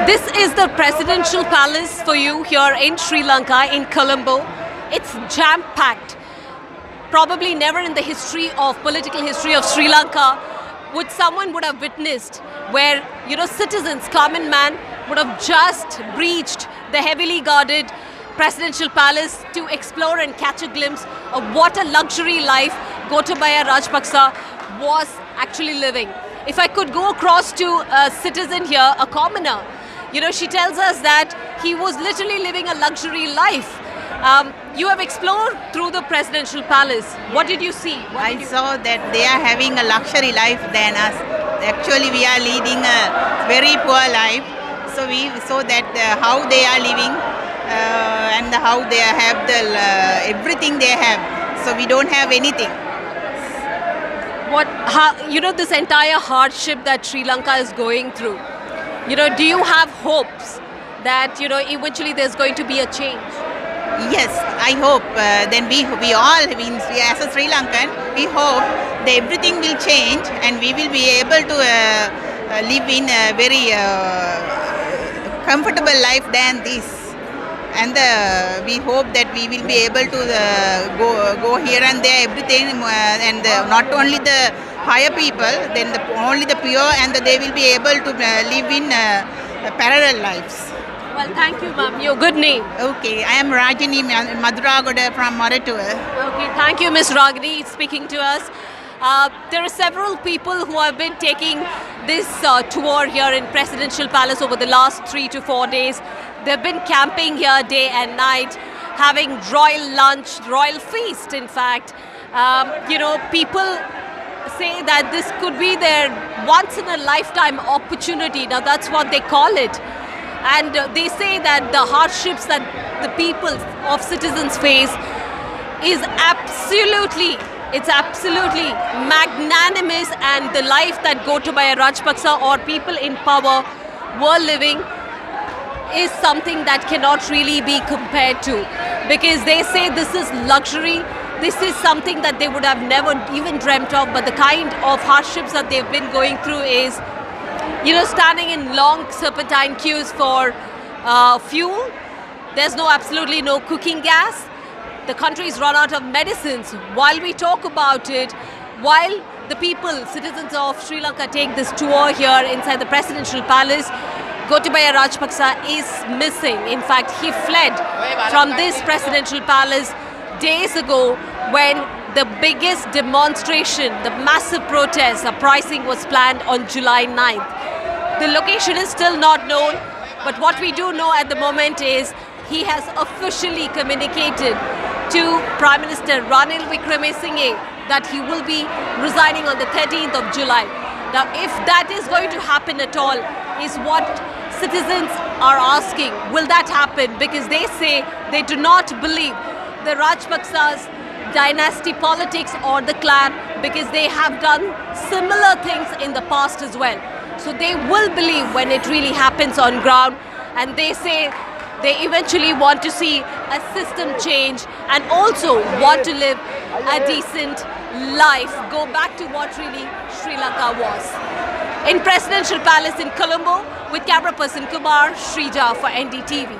This is the presidential palace for you here in Sri Lanka, in Colombo. It's jam-packed. Probably never in the political history of Sri Lanka someone would have witnessed where, citizens, common man would have just breached the heavily guarded presidential palace to explore and catch a glimpse of what a luxury life Gotabaya Rajapaksa was actually living. If I could go across to a citizen here, a commoner, she tells us that he was literally living a luxury life. You have explored through the presidential palace. What did you see? I saw that they are having a luxury life than us. Actually, we are leading a very poor life. So we saw that how they are living and how they have everything they have. So we don't have anything. This entire hardship that Sri Lanka is going through, do you have hopes that, eventually there's going to be a change? Yes, I hope. Then we all, as a Sri Lankan, we hope that everything will change and we will be able to live in a very comfortable life than this. And we hope that we will be able to go here and there, everything, and not only the higher people, then only the pure, and they will be able to live in parallel lives. Well, thank you, ma'am. Your good name? Okay, I am Rajini Maduragoda from Moratuwa. Okay, thank you, Ms. Ragini, speaking to us. There are several people who have been taking this tour here in Presidential Palace over the last 3 to 4 days. They've been camping here day and night, having royal lunch, royal feast, in fact. People say that this could be their once-in-a-lifetime opportunity. Now, that's what they call it. And they say that the hardships that the people of citizens face is absolutely magnanimous, and the life that Gotabaya Rajapaksa or people in power were living is something that cannot really be compared to, because they say this is luxury. This is something that they would have never even dreamt of, but the kind of hardships that they've been going through is standing in long serpentine queues for fuel. There's absolutely no cooking gas. The country's run out of medicines. While we talk about it, while the people, citizens of Sri Lanka, take this tour here inside the presidential palace, Gotabaya Rajapaksa is missing. In fact, he fled from this presidential palace days ago when the biggest demonstration, the massive protest, uprising was planned on July 9th. The location is still not known, but what we do know at the moment is he has officially communicated to Prime Minister Ranil Wickremesinghe that he will be resigning on the 13th of July. Now, if that is going to happen at all, is what citizens are asking. Will that happen? Because they say they do not believe the Rajapaksa's dynasty politics or the clan, because they have done similar things in the past as well. So they will believe when it really happens on ground, and they say they eventually want to see a system change and also want to live a decent life, go back to what really Sri Lanka was. In Presidential Palace in Colombo, with camera person Kumar Shrija for NDTV.